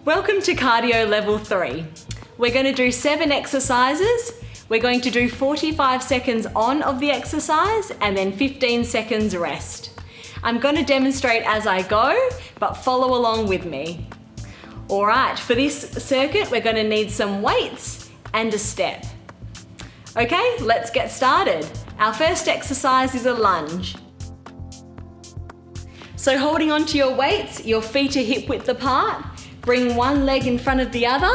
Welcome to cardio level 3. We're going to do 7 exercises. We're going to do 45 seconds on of the exercise and then 15 seconds rest. I'm going to demonstrate as I go, but follow along with me. All right, for this circuit, we're going to need some weights and a step. Okay, let's get started. Our first exercise is a lunge. So holding onto your weights, your feet are hip width apart. Bring one leg in front of the other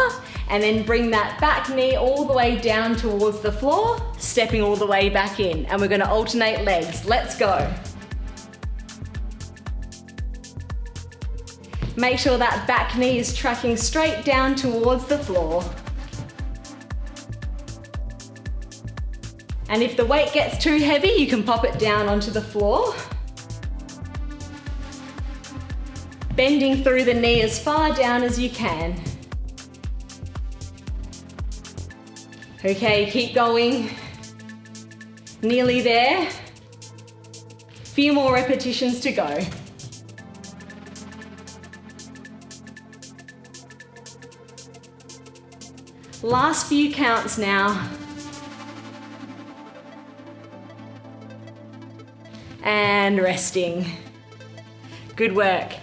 and then bring that back knee all the way down towards the floor, stepping all the way back in. And we're going to alternate legs. Let's go. Make sure that back knee is tracking straight down towards the floor. And if the weight gets too heavy, you can pop it down onto the floor. Bending through the knee as far down as you can. Okay, keep going. Nearly there. Few more repetitions to go. Last few counts now. And resting. Good work.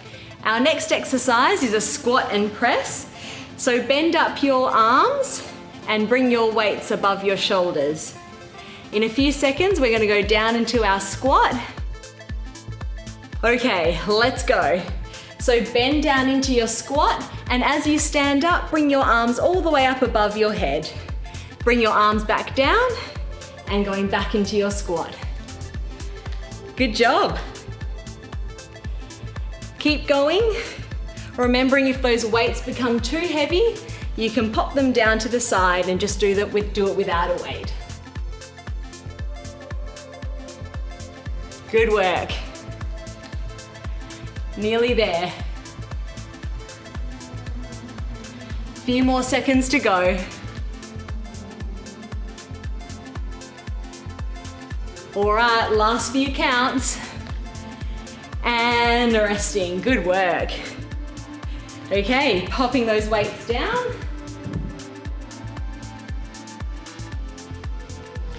Our next exercise is a squat and press. So bend up your arms and bring your weights above your shoulders. In a few seconds, we're going to go down into our squat. Okay, let's go. So bend down into your squat, and as you stand up, bring your arms all the way up above your head. Bring your arms back down and going back into your squat. Good job. Keep going. Remembering if those weights become too heavy, you can pop them down to the side and just do it without a weight. Good work. Nearly there. Few more seconds to go. All right, last few counts. And resting, good work. Okay, popping those weights down.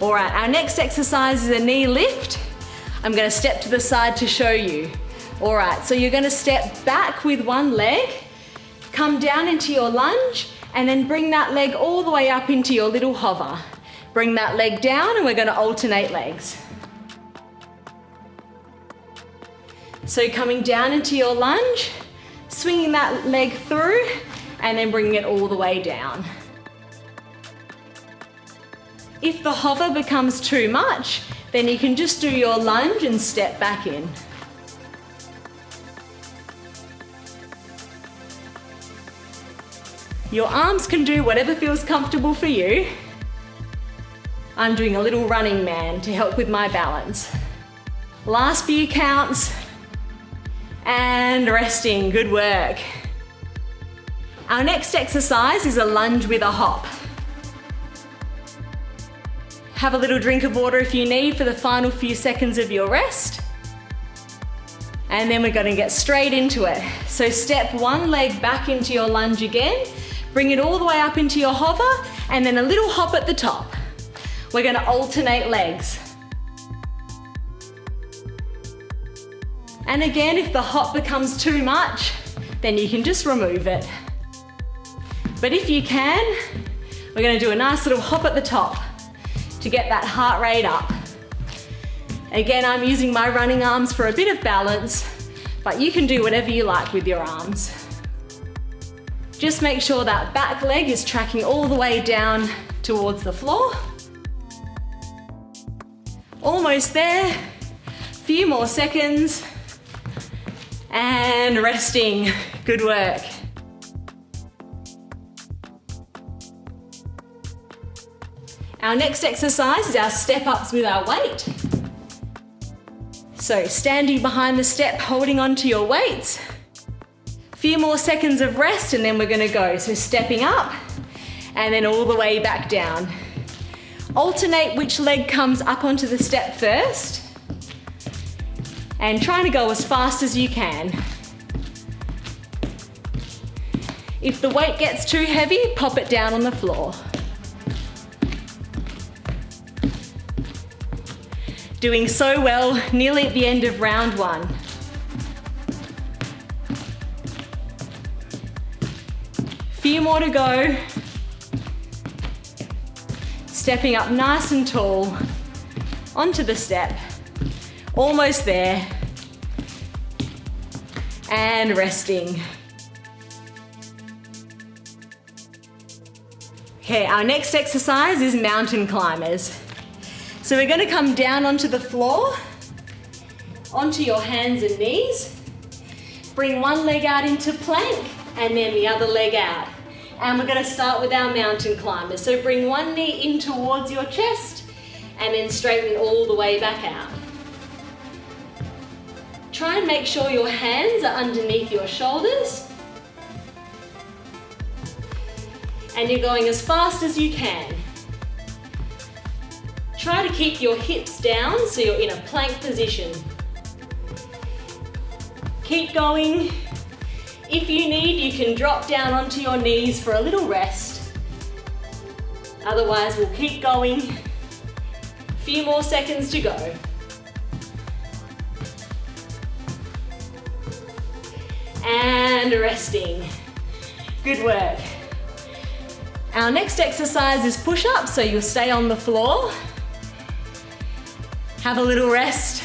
All right, our next exercise is a knee lift. I'm gonna step to the side to show you. All right, so you're gonna step back with one leg, come down into your lunge, and then bring that leg all the way up into your little hover. Bring that leg down and we're gonna alternate legs. So coming down into your lunge, swinging that leg through, and then bringing it all the way down. If the hover becomes too much, then you can just do your lunge and step back in. Your arms can do whatever feels comfortable for you. I'm doing a little running man to help with my balance. Last few counts. And resting, good work. Our next exercise is a lunge with a hop. Have a little drink of water if you need for the final few seconds of your rest. And then we're going to get straight into it. So step one leg back into your lunge again, bring it all the way up into your hover, and then a little hop at the top. We're going to alternate legs. And again, if the hop becomes too much, then you can just remove it. But if you can, we're going to do a nice little hop at the top to get that heart rate up. Again, I'm using my running arms for a bit of balance, but you can do whatever you like with your arms. Just make sure that back leg is tracking all the way down towards the floor. Almost there. Few more seconds. And resting, good work. Our next exercise is our step ups with our weight. So standing behind the step, holding onto your weights. Few more seconds of rest and then we're gonna go. So stepping up and then all the way back down. Alternate which leg comes up onto the step first. And trying to go as fast as you can. If the weight gets too heavy, pop it down on the floor. Doing so well, nearly at the end of round 1. Few more to go. Stepping up nice and tall onto the step. Almost there. And resting. Okay, our next exercise is mountain climbers. So we're going to come down onto the floor, onto your hands and knees. Bring one leg out into plank and then the other leg out. And we're going to start with our mountain climbers. So bring one knee in towards your chest and then straighten all the way back out. Try and make sure your hands are underneath your shoulders. And you're going as fast as you can. Try to keep your hips down so you're in a plank position. Keep going. If you need, you can drop down onto your knees for a little rest. Otherwise, we'll keep going. A few more seconds to go. And resting. Good work. Our next exercise is push-ups, so you'll stay on the floor. Have a little rest.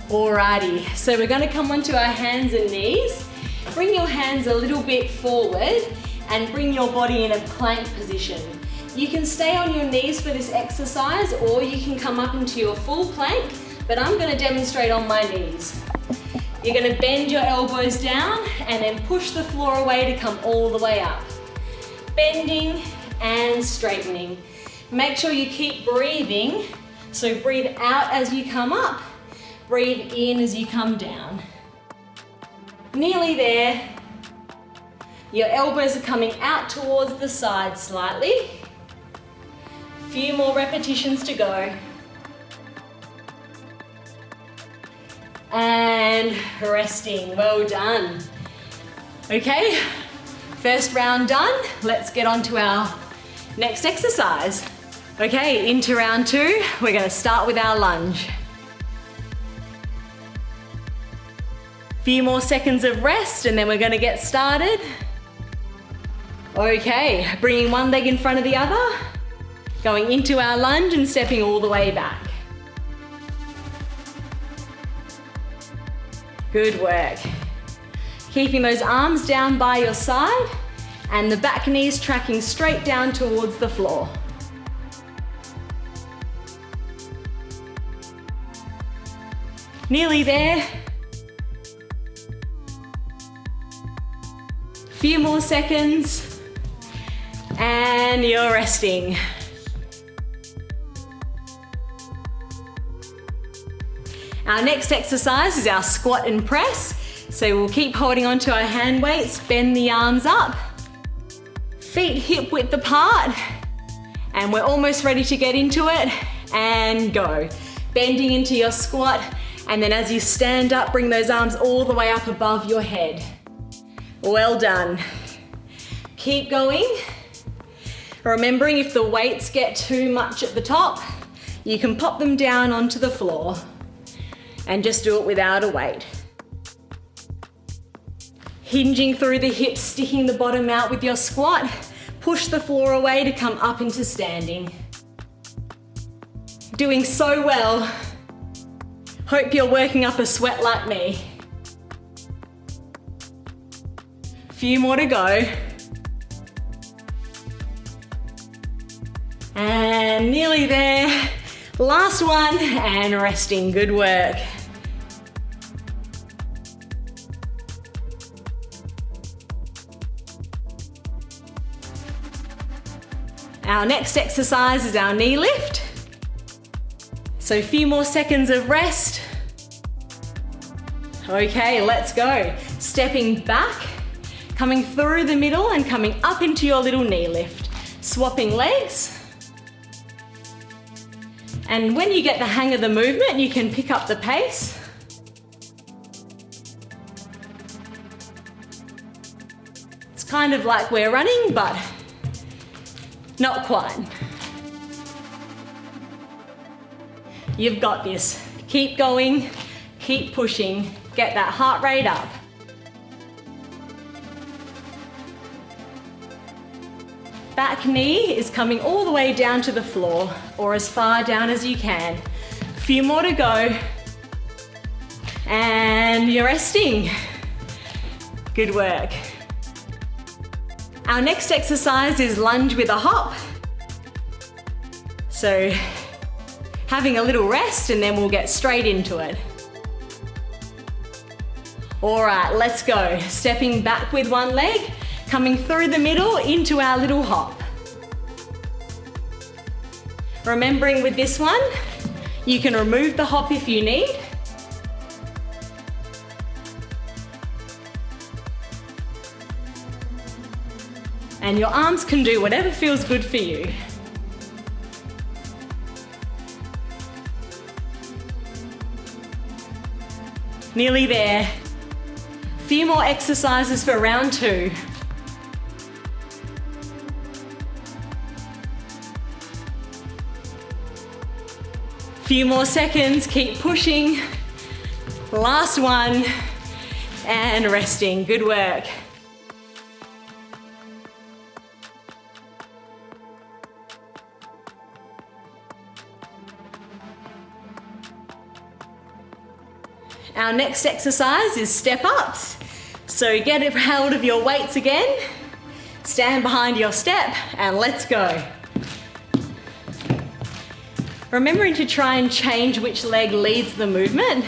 Alrighty, so we're going to come onto our hands and knees. Bring your hands a little bit forward and bring your body in a plank position. You can stay on your knees for this exercise or you can come up into your full plank, but I'm going to demonstrate on my knees. You're going to bend your elbows down and then push the floor away to come all the way up. Bending and straightening. Make sure you keep breathing, so breathe out as you come up. Breathe in as you come down. Nearly there. Your elbows are coming out towards the side slightly. A few more repetitions to go. And resting, well done. Okay, first round done. Let's get on to our next exercise. Okay, into round 2, we're gonna start with our lunge. Few more seconds of rest and then we're going to get started. Okay, bringing one leg in front of the other, going into our lunge and stepping all the way back. Good work. Keeping those arms down by your side and the back knees tracking straight down towards the floor. Nearly there. Few more seconds and you're resting. Our next exercise is our squat and press. So we'll keep holding onto our hand weights, bend the arms up, feet hip width apart, and we're almost ready to get into it and go. Bending into your squat, and then as you stand up, bring those arms all the way up above your head. Well done. Keep going. Remembering if the weights get too much at the top, you can pop them down onto the floor and just do it without a weight. Hinging through the hips, sticking the bottom out with your squat. Push the floor away to come up into standing. Doing so well. Hope you're working up a sweat like me. Few more to go. And nearly there. Last one and resting. Good work. Our next exercise is our knee lift. So a few more seconds of rest. Okay, let's go. Stepping back, coming through the middle and coming up into your little knee lift. Swapping legs. And when you get the hang of the movement, you can pick up the pace. kind of like we're running, but not quite. You've got this. Keep going, keep pushing, get that heart rate up. Back knee is coming all the way down to the floor, or as far down as you can. A few more to go. And you're resting. Good work. Our next exercise is lunge with a hop. So having a little rest and then we'll get straight into it. All right, let's go. Stepping back with one leg, coming through the middle into our little hop. Remembering with this one, you can remove the hop if you need. And your arms can do whatever feels good for you. Nearly there. A few more exercises for round 2. Few more seconds, keep pushing. Last one, and resting. Good work. Our next exercise is step ups. So get a hold of your weights again, stand behind your step, and let's go. Remembering to try and change which leg leads the movement.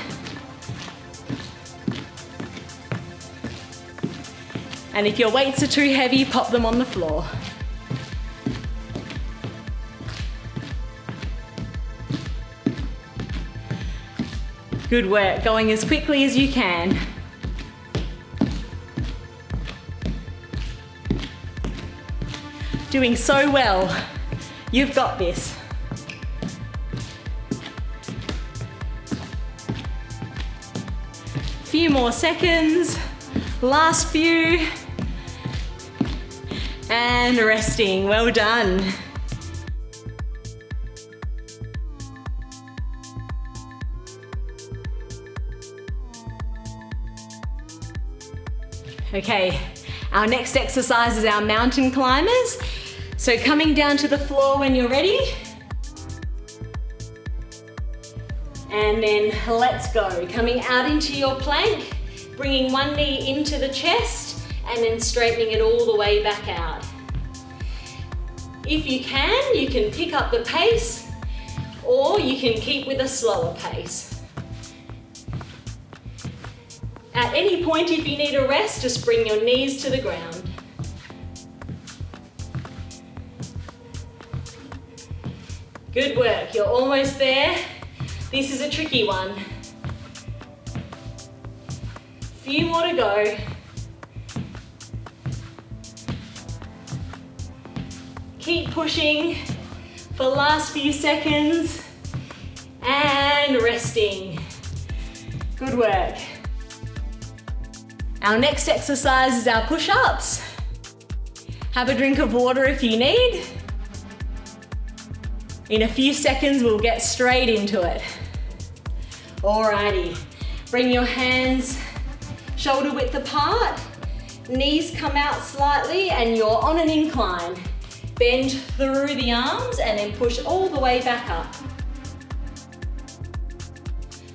And if your weights are too heavy, pop them on the floor. Good work, going as quickly as you can. Doing so well. You've got this. Few more seconds. Last few. And resting. Well done. Okay, our next exercise is our mountain climbers. So coming down to the floor when you're ready. And then let's go. Coming out into your plank, bringing one knee into the chest and then straightening it all the way back out. If you can pick up the pace or you can keep with a slower pace. At any point, if you need a rest, just bring your knees to the ground. Good work, you're almost there. This is a tricky one. Few more to go. Keep pushing for the last few seconds and resting. Good work. Our next exercise is our push-ups. Have a drink of water if you need. In a few seconds, we'll get straight into it. Alrighty, bring your hands shoulder width apart, knees come out slightly and you're on an incline. Bend through the arms and then push all the way back up.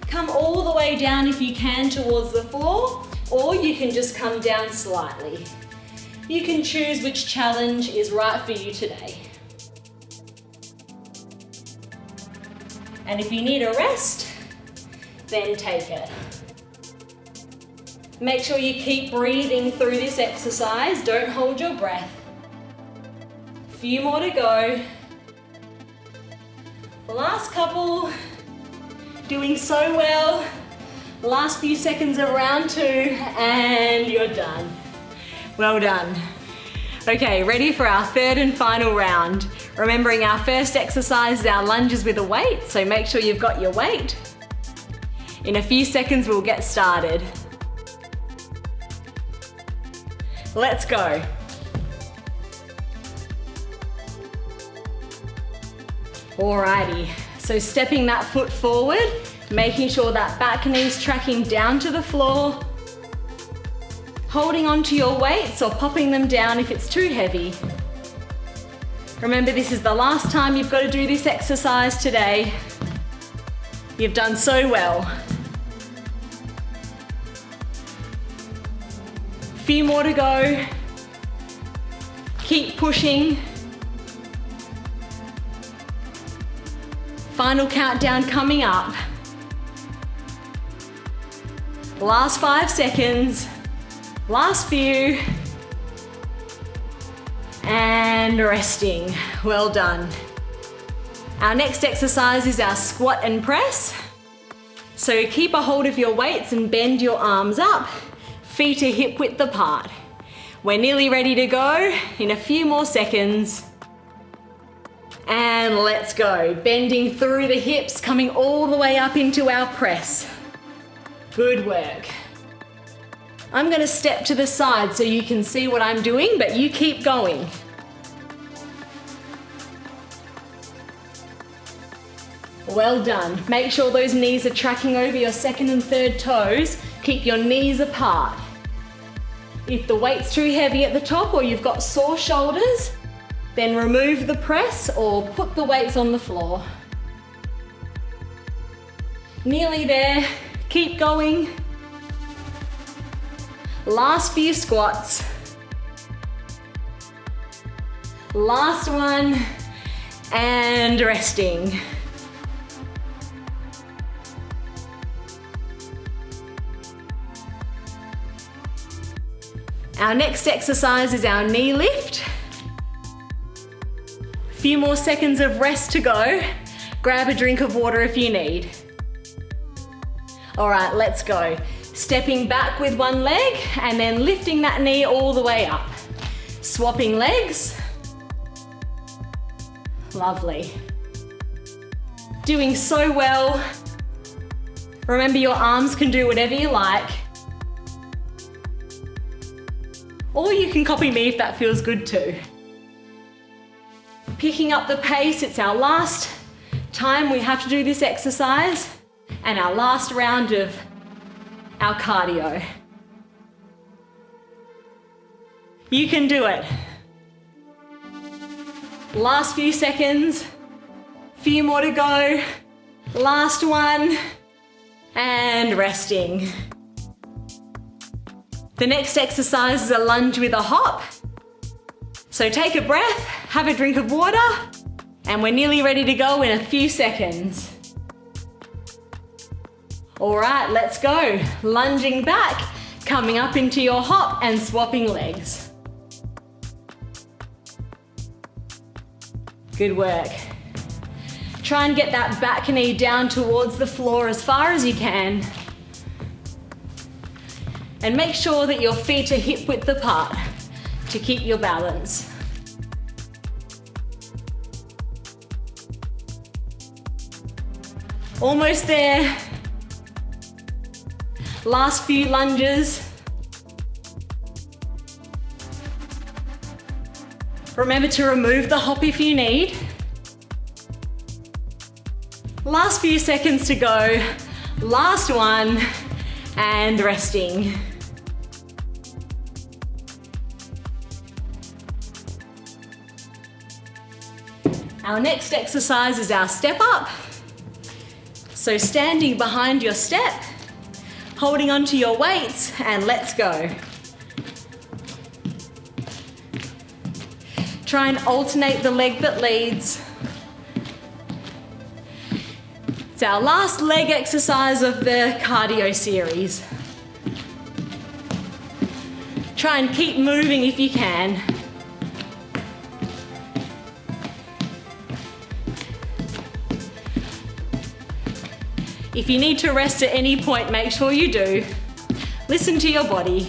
Come all the way down if you can towards the floor, or you can just come down slightly. You can choose which challenge is right for you today. And if you need a rest, then take it. Make sure you keep breathing through this exercise. Don't hold your breath. A few more to go. The last couple, doing so well. Last few seconds of round 2 and you're done. Well done. Okay, ready for our third and final round. Remembering our first exercise is our lunges with a weight, so make sure you've got your weight. In a few seconds, we'll get started. Let's go. Alrighty, so stepping that foot forward, making sure that back knee's tracking down to the floor, holding onto your weights or popping them down if it's too heavy. Remember, this is the last time you've got to do this exercise today. You've done so well. Few more to go. Keep pushing. Final countdown coming up. Last 5 seconds. Last few. And resting. Well done. Our next exercise is our squat and press. So keep a hold of your weights and bend your arms up. Feet are hip width apart. We're nearly ready to go in a few more seconds. And let's go. Bending through the hips, coming all the way up into our press. Good work. I'm going to step to the side so you can see what I'm doing, but you keep going. Well done. Make sure those knees are tracking over your second and third toes. Keep your knees apart. If the weight's too heavy at the top or you've got sore shoulders, then remove the press or put the weights on the floor. Nearly there. Keep going. Last few squats. Last one. And resting. Our next exercise is our knee lift. Few more seconds of rest to go. Grab a drink of water if you need. All right, let's go. Stepping back with one leg and then lifting that knee all the way up. Swapping legs. Lovely. Doing so well. Remember, your arms can do whatever you like. Or you can copy me if that feels good too. Picking up the pace, it's our last time we have to do this exercise and our last round of our cardio. You can do it. Last few seconds, few more to go. Last one, and resting. The next exercise is a lunge with a hop. So take a breath, have a drink of water, and we're nearly ready to go in a few seconds. All right, let's go. Lunging back, coming up into your hop and swapping legs. Good work. Try and get that back knee down towards the floor as far as you can. And make sure that your feet are hip width apart to keep your balance. Almost there. Last few lunges. Remember to remove the hop if you need. Last few seconds to go. Last one, and resting. Our next exercise is our step up. So standing behind your step, holding onto your weights, and let's go. Try and alternate the leg that leads. It's our last leg exercise of the cardio series. Try and keep moving if you can. If you need to rest at any point, make sure you do. Listen to your body.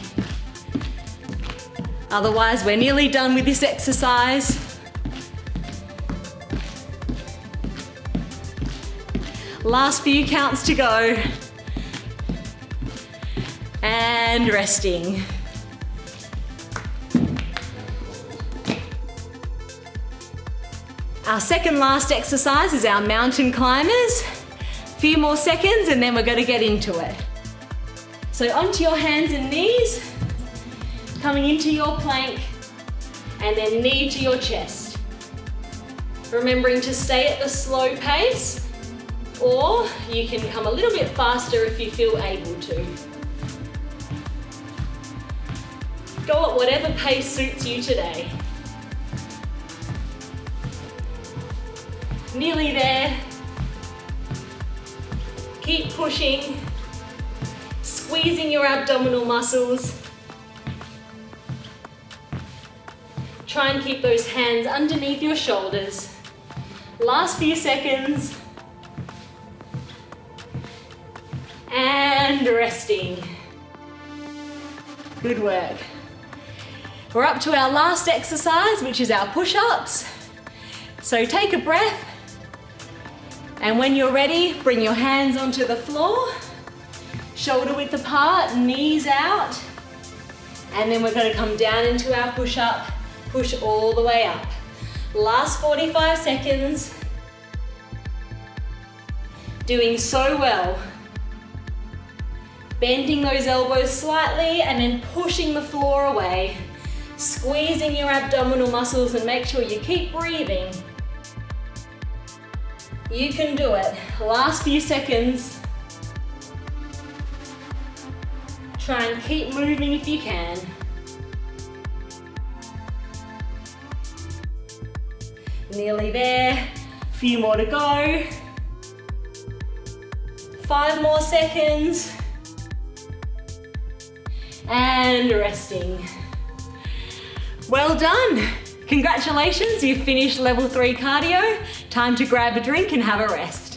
Otherwise, we're nearly done with this exercise. Last few counts to go. And resting. Our second last exercise is our mountain climbers. A few more seconds and then we're going to get into it. So onto your hands and knees, coming into your plank, and then knee to your chest. Remembering to stay at the slow pace, or you can come a little bit faster if you feel able to. Go at whatever pace suits you today. Nearly there. Keep pushing, squeezing your abdominal muscles. Try and keep those hands underneath your shoulders. Last few seconds. And resting. Good work. We're up to our last exercise, which is our push-ups. So take a breath. And when you're ready, bring your hands onto the floor, shoulder width apart, knees out, and then we're going to come down into our push-up, push all the way up. Last 45 seconds. Doing so well. Bending those elbows slightly and then pushing the floor away, squeezing your abdominal muscles and make sure you keep breathing. You can do it. Last few seconds. Try and keep moving if you can. Nearly there. A few more to go. 5 more seconds. And resting. Well done. Congratulations, you've finished level 3 cardio. Time to grab a drink and have a rest.